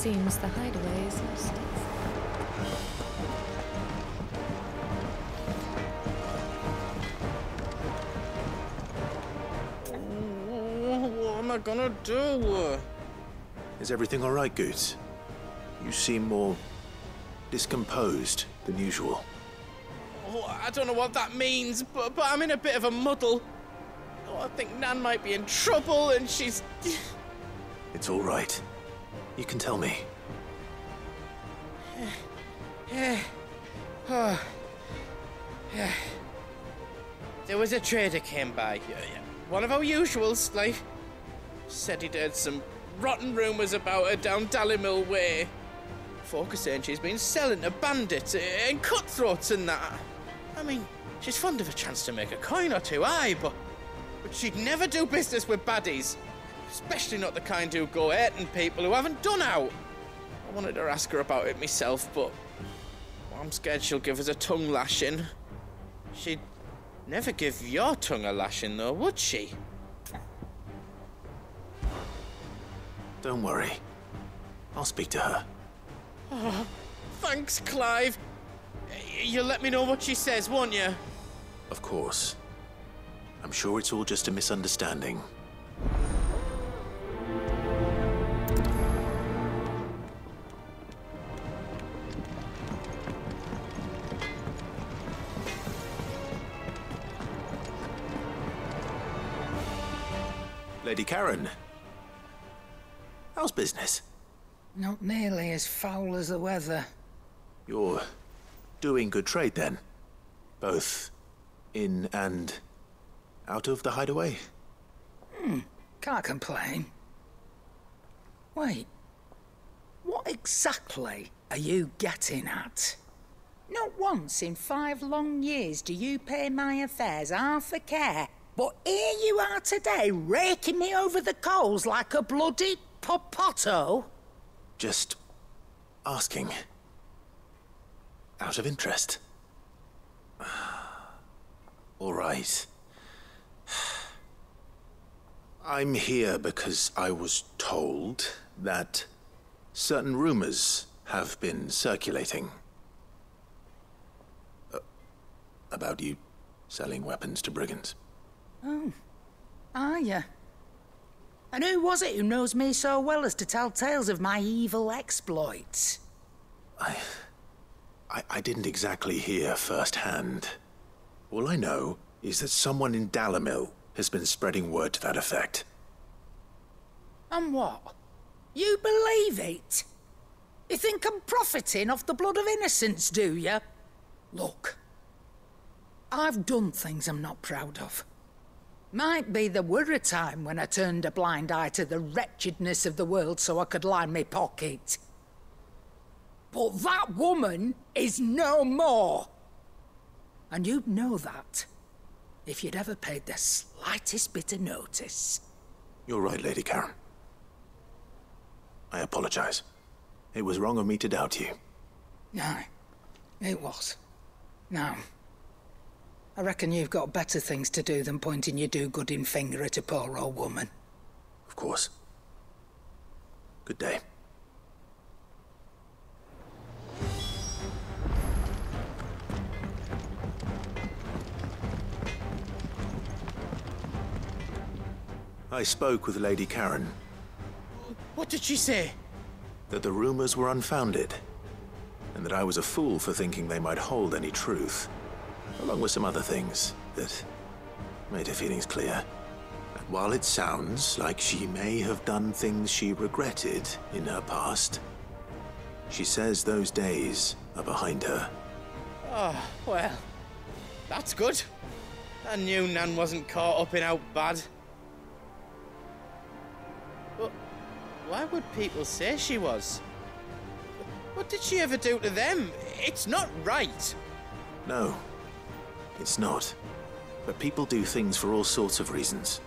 Seems the hideaway is lost. What am I gonna do? Is everything all right, Goots? You seem more discomposed than usual. Oh, I don't know what that means, but I'm in a bit of a muddle. Oh, I think Nan might be in trouble, and she's... It's all right. You can tell me. There was a trader came by. One of our usuals, like... Said he'd heard some rotten rumours about her down Dallimil Way. Folk are saying she's been selling to bandits and cutthroats and that. I mean, she's fond of a chance to make a coin or two, aye, but she'd never do business with baddies. Especially not the kind who go hurting people who haven't done out. I wanted to ask her about it myself, but I'm scared she'll give us a tongue lashing. She'd never give your tongue a lashing, though, would she? Don't worry. I'll speak to her. Oh, thanks, Clive. You'll let me know what she says, won't you? Of course. I'm sure it's all just a misunderstanding. Lady Karen, how's business? Not nearly as foul as the weather. You're doing good trade then? Both in and out of the hideaway? Can't complain. Wait, what exactly are you getting at? Not once in 5 long years do you pay my affairs half a care, but here you are today, raking me over the coals like a bloody popoto? Just asking. Out of interest. All right. I'm here because I was told that certain rumors have been circulating. About you selling weapons to brigands. Oh, are you? And who was it who knows me so well as to tell tales of my evil exploits? I didn't exactly hear firsthand. All I know is that someone in Dallimil has been spreading word to that effect. And what? You believe it? You think I'm profiting off the blood of innocents, do you? Look, I've done things I'm not proud of. Might be there were a time when I turned a blind eye to the wretchedness of the world so I could line my pocket. But that woman is no more. And you'd know that if you'd ever paid the slightest bit of notice. You're right, Lady Karen. I apologize. It was wrong of me to doubt you. No, it was. Now, I reckon you've got better things to do than pointing your do-gooding finger at a poor old woman. Of course. Good day. I spoke with Lady Karen. What did she say? That the rumors were unfounded, and that I was a fool for thinking they might hold any truth, along with some other things that made her feelings clear. And while it sounds like she may have done things she regretted in her past, she says those days are behind her. Oh, well, that's good. I knew Nan wasn't caught up in out bad. But why would people say she was? What did she ever do to them? It's not right. No, it's not. But people do things for all sorts of reasons.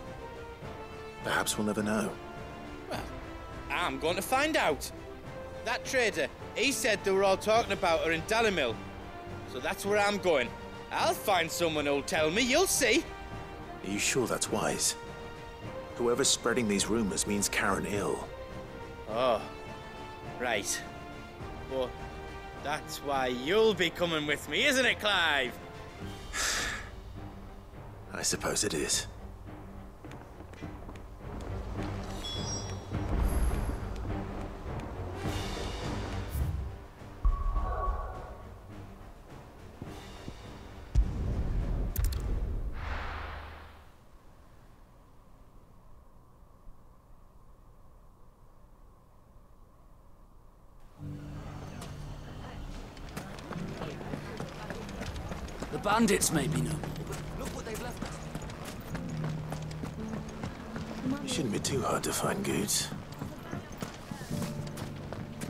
Perhaps we'll never know. Well, I'm going to find out. That trader, he said they were all talking about her in Dallimil. So that's where I'm going. I'll find someone who'll tell me, you'll see. Are you sure that's wise? Whoever's spreading these rumors means Karen ill. Oh, Right. Well, that's why you'll be coming with me, isn't it, Clive? I suppose it is. The bandits may be no more, but look what they've left us. You shouldn't be too hard to find, Goods.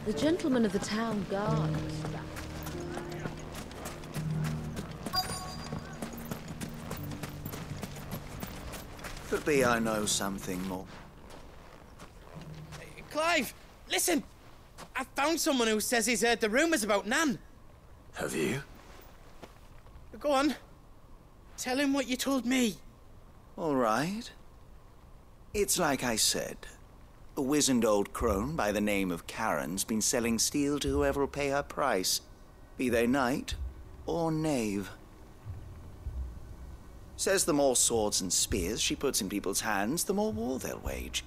The gentleman of the town guard. Could be I know something more. Clive, listen! I found someone who says he's heard the rumours about Nan. Have you? Go on. Tell him what you told me. All right. It's like I said. A wizened old crone by the name of Karen's been selling steel to whoever will pay her price, be they knight or knave. Says the more swords and spears she puts in people's hands, the more war they'll wage.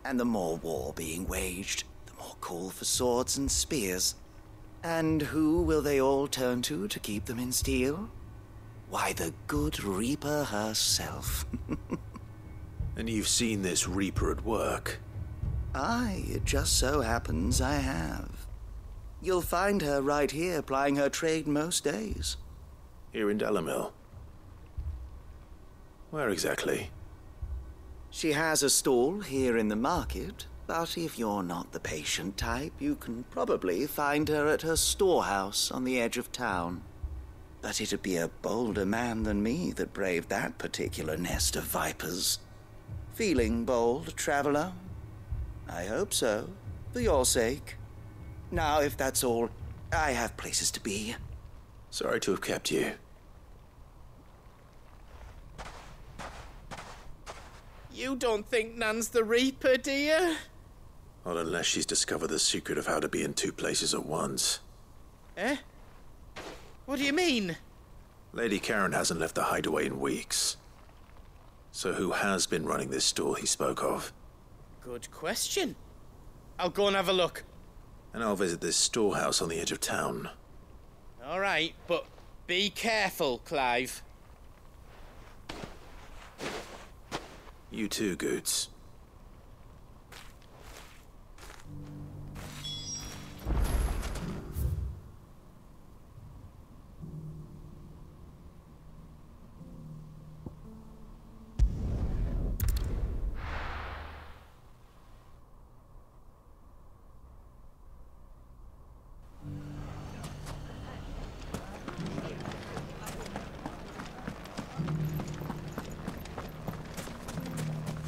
And the more war being waged, the more call for swords and spears. And who will they all turn to keep them in steel? Why, the good Reaper herself. And you've seen this Reaper at work? Aye, it just so happens I have. You'll find her right here plying her trade most days. Here in Dalimil? Where exactly? She has a stall here in the market, but if you're not the patient type, you can probably find her at her storehouse on the edge of town. But it'd be a bolder man than me that braved that particular nest of vipers. Feeling bold, traveler? I hope so, for your sake. Now, if that's all, I have places to be. Sorry to have kept you. You don't think Nan's the Reaper, do you? Not unless she's discovered the secret of how to be in two places at once. Eh? What do you mean? Lady Karen hasn't left the hideaway in weeks. So who has been running this stall he spoke of? Good question. I'll go and have a look. And I'll visit this storehouse on the edge of town. All right, but be careful, Clive. You too, Goods.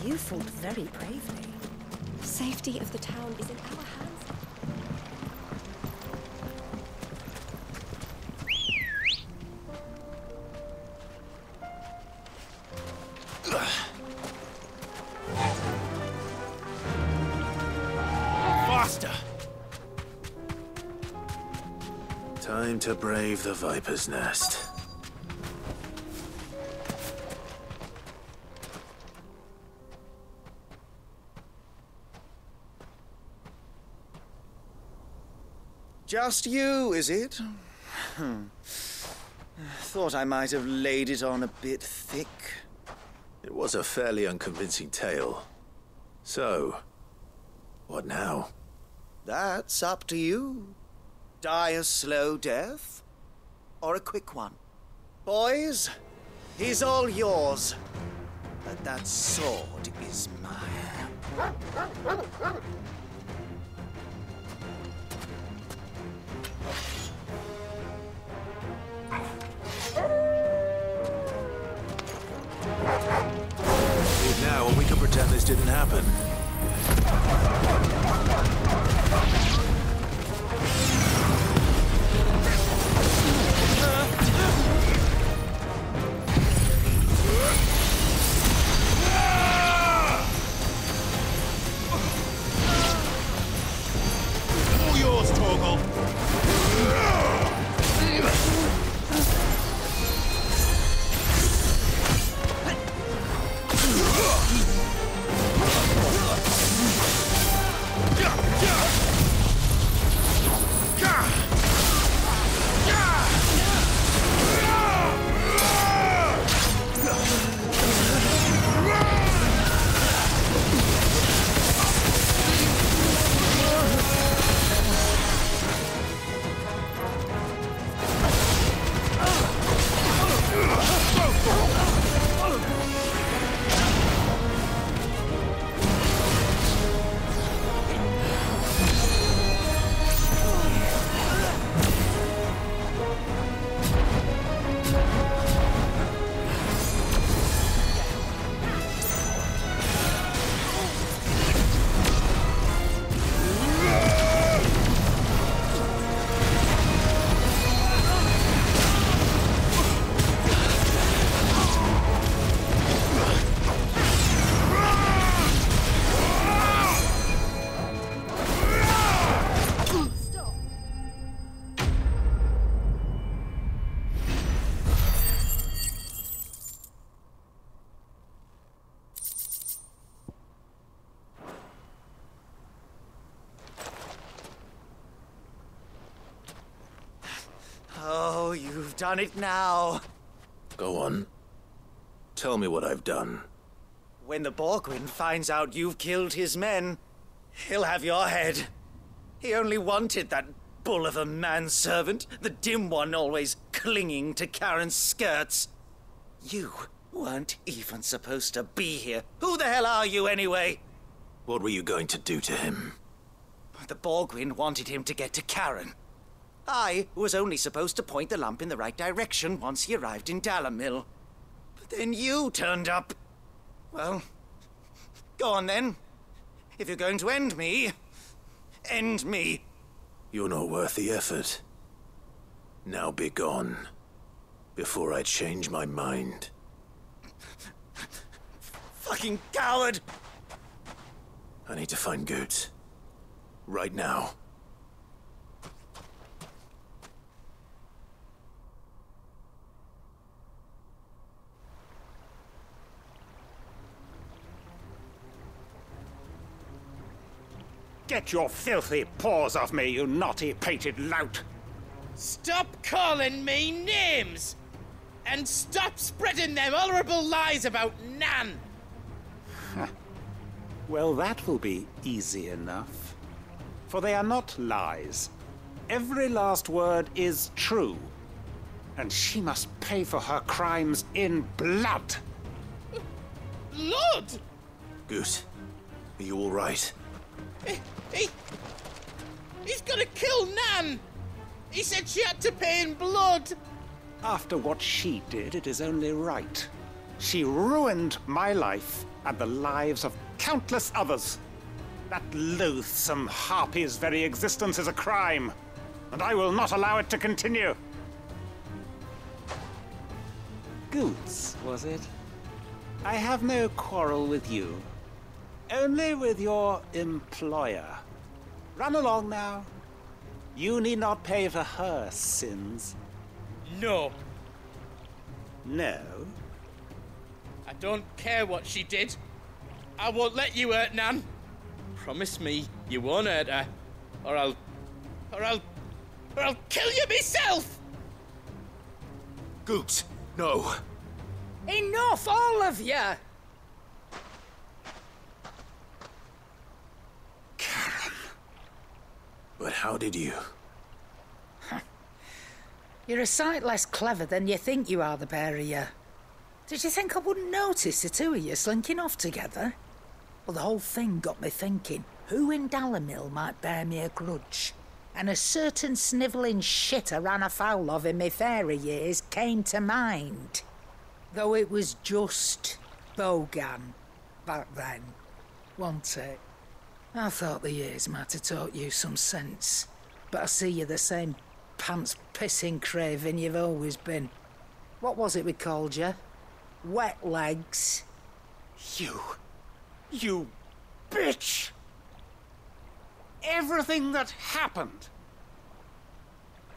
You fought very bravely. The safety of the town is in our hands. Faster! Time to brave the Viper's Nest. Just you, is it? Thought I might have laid it on a bit thick. It was a fairly unconvincing tale. So, what now? That's up to you. Die a slow death, or a quick one. Boys, he's all yours. But that sword is mine. Leave now and we can pretend this didn't happen. You've done it now. Go on. Tell me what I've done. When the Borgwyn finds out you've killed his men, he'll have your head. He only wanted that bull of a manservant, the dim one always clinging to Karen's skirts. You weren't even supposed to be here. Who the hell are you anyway? What were you going to do to him? The Borgwyn wanted him to get to Karen. I was only supposed to point the lamp in the right direction once he arrived in Dalamil. But then you turned up. Well, go on then. If you're going to end me, end me. You're not worth the effort. Now be gone, before I change my mind. Fucking coward! I need to find Goots. Right now. Get your filthy paws off me, you naughty-pated lout! Stop calling me names! And stop spreading them horrible lies about Nan! Well, that will be easy enough. For they are not lies. Every last word is true. And she must pay for her crimes in blood. Blood? Goot, are you all right? He's gonna kill Nan! He said she had to pay in blood! After what she did, it is only right. She ruined my life and the lives of countless others. That loathsome harpy's very existence is a crime, and I will not allow it to continue. Goots, was it? I have no quarrel with you. Only with your employer. Run along now. You need not pay for her sins. No. No? I don't care what she did. I won't let you hurt Nan. Promise me you won't hurt her, or I'll kill you myself! Goots, no. Enough, all of you! Karen. But how did you? You're a sight less clever than you think you are, the pair of you. Did you think I wouldn't notice the two of you slinking off together? Well, the whole thing got me thinking, who in Dalamil might bear me a grudge? And a certain snivelling shit I ran afoul of in my fairy years came to mind. Though it was just Bogan back then, wasn't it? I thought the years might have taught you some sense, but I see you're the same pants-pissing craven you've always been. What was it we called you? Wet legs? You bitch! Everything that happened,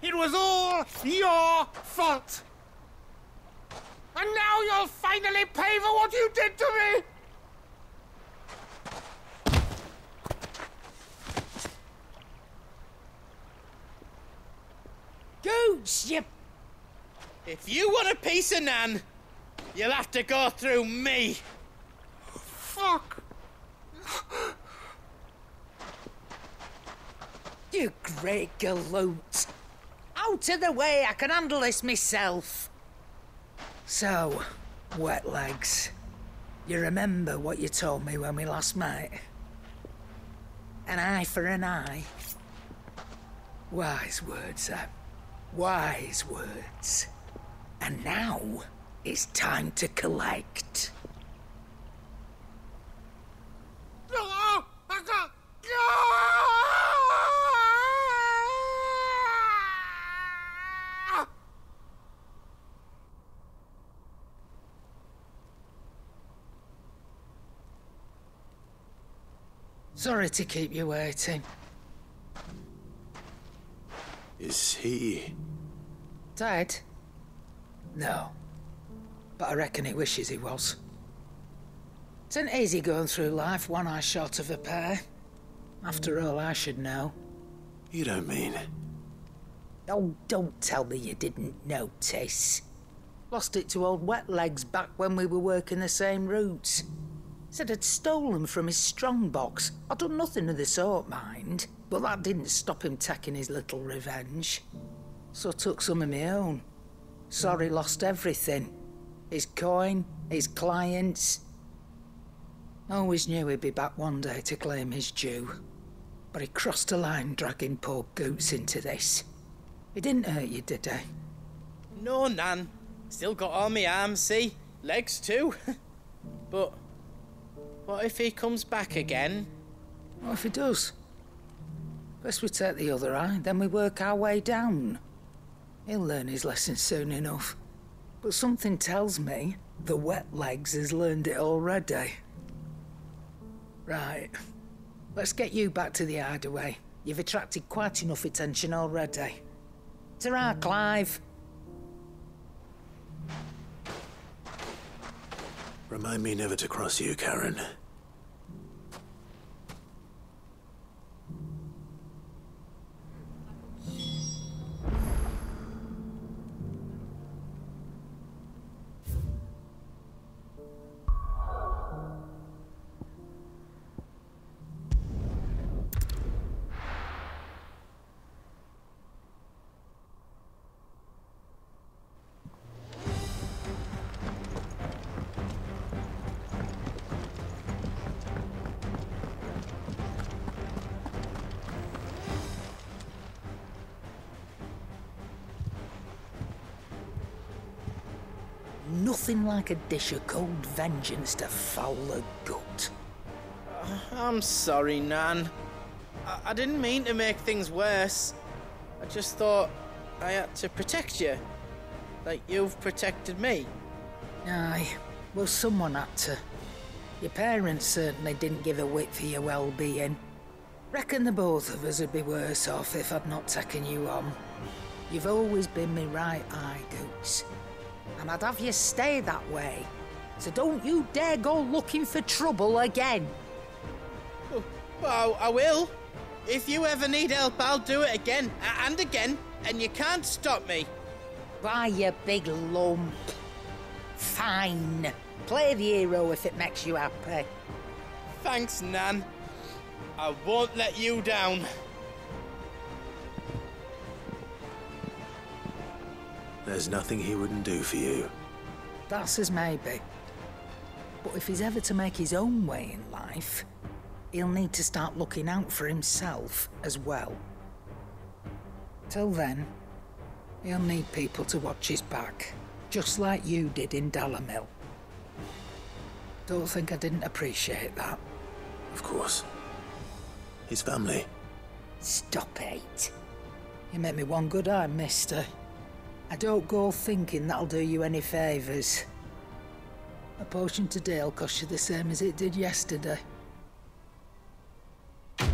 it was all your fault! And now you'll finally pay for what you did to me! Goots, you... If you want a piece of Nan, you'll have to go through me. Fuck! You great galoot. Out of the way, I can handle this myself. So, wet legs, you remember what you told me when we last met? An eye for an eye. Wise words, that. Wise words. And now, it's time to collect. Sorry to keep you waiting. Is he... Dead? No. But I reckon he wishes he was. It isn't easy going through life one eye short of a pair. After all, I should know. You don't mean... Oh, don't tell me you didn't notice. Lost it to old Wet Legs back when we were working the same routes. Said I'd stolen from his strongbox. I'd done nothing of the sort, mind, but that didn't stop him taking his little revenge. So I took some of my own. Sorry, lost everything. His coin, his clients. Always knew he'd be back one day to claim his due. But he crossed a line dragging poor Goots into this. He didn't hurt you, did he? No, Nan. Still got all my arms, see? Legs too. But what if he comes back again? What if he does? First we take the other eye, then we work our way down. He'll learn his lesson soon enough. But something tells me the Wet Legs has learned it already. Right. Let's get you back to the hideaway. You've attracted quite enough attention already. Ta-ra, Clive. Remind me never to cross you, Karen. Nothing like a dish of cold vengeance to foul the gut. I'm sorry, Nan. I didn't mean to make things worse. I just thought I had to protect you. Like you've protected me. Aye, well, someone had to. Your parents certainly didn't give a whit for your well-being. Reckon the both of us would be worse off if I'd not taken you on. You've always been me right eye, Goots. And I'd have you stay that way. So don't you dare go looking for trouble again. Oh, well, I will. If you ever need help, I'll do it again and again, and you can't stop me. Why, you big lump. Fine. Play the hero if it makes you happy. Thanks, Nan. I won't let you down. There's nothing he wouldn't do for you. That's as maybe. But if he's ever to make his own way in life, he'll need to start looking out for himself as well. Till then, he'll need people to watch his back, just like you did in Dalamil. Don't think I didn't appreciate that. Of course. His family. Stop it. You made me one good eye, mister. I don't go thinking that'll do you any favours. A potion today'll cost you the same as it did yesterday. Did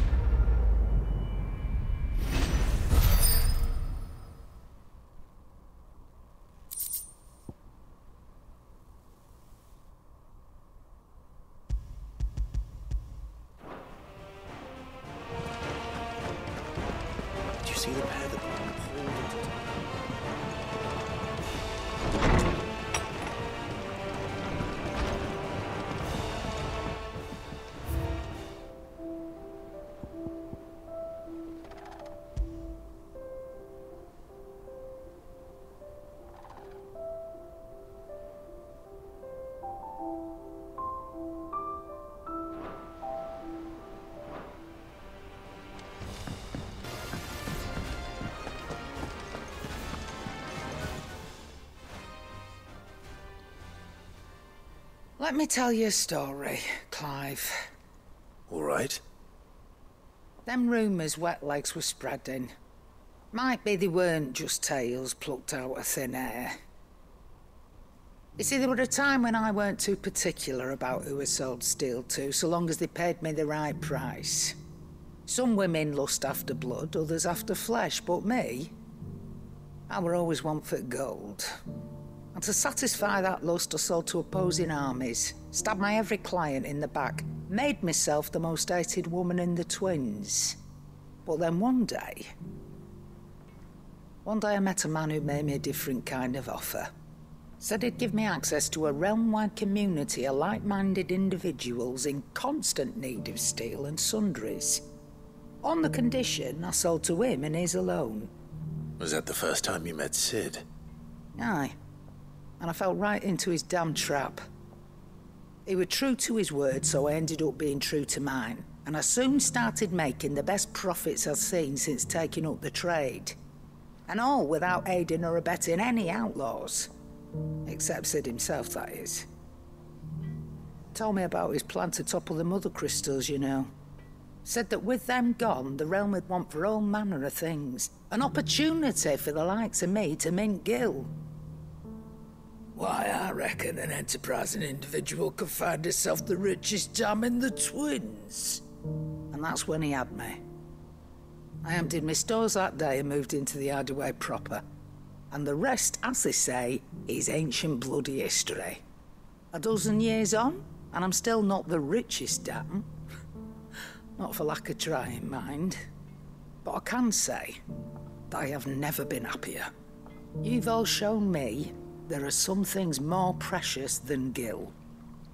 you see the pair that pulled into... Let me tell you a story, Clive. All right. Them rumours Wet Legs were spreading. Might be they weren't just tales plucked out of thin air. You see, there were a time when I weren't too particular about who I sold steel to, so long as they paid me the right price. Some women lust after blood, others after flesh, but me, I were always one for gold. And to satisfy that lust, I sold to opposing armies, stabbed my every client in the back, made myself the most hated woman in the twins. But then one day, One day I met a man who made me a different kind of offer. Said he'd give me access to a realm-wide community of like-minded individuals in constant need of steel and sundries. On the condition I sold to him and his alone. Was that the first time you met Sid? Aye. And I fell right into his damn trap. He was true to his word, so I ended up being true to mine. And I soon started making the best profits I've seen since taking up the trade. And all without aiding or abetting any outlaws. Except Sid himself, that is. Told me about his plan to topple the mother crystals, you know. Said that with them gone, the realm would want for all manner of things. An opportunity for the likes of me to mint gil. Why, I reckon an enterprising individual could find himself the richest dam in the Twins. And that's when he had me. I emptied my stores that day and moved into the hideaway proper. And the rest, as they say, is ancient bloody history. A dozen years on, and I'm still not the richest dam. Not for lack of trying, mind. But I can say that I have never been happier. You've all shown me there are some things more precious than gil.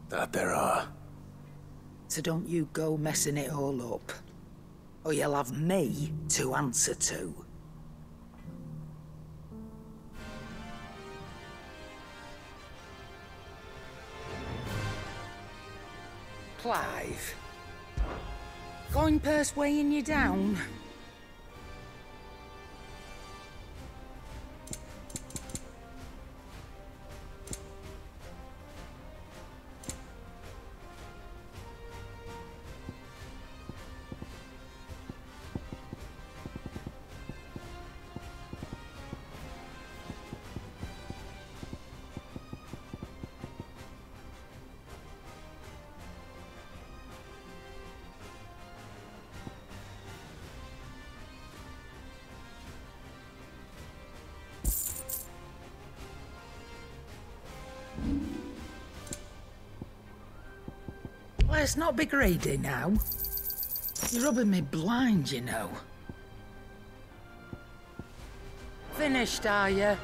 That there are. So don't you go messing it all up. Or you'll have me to answer to. Clive. Coin purse weighing you down? Let's not be greedy now. You're rubbing me blind, you know. Finished, are you?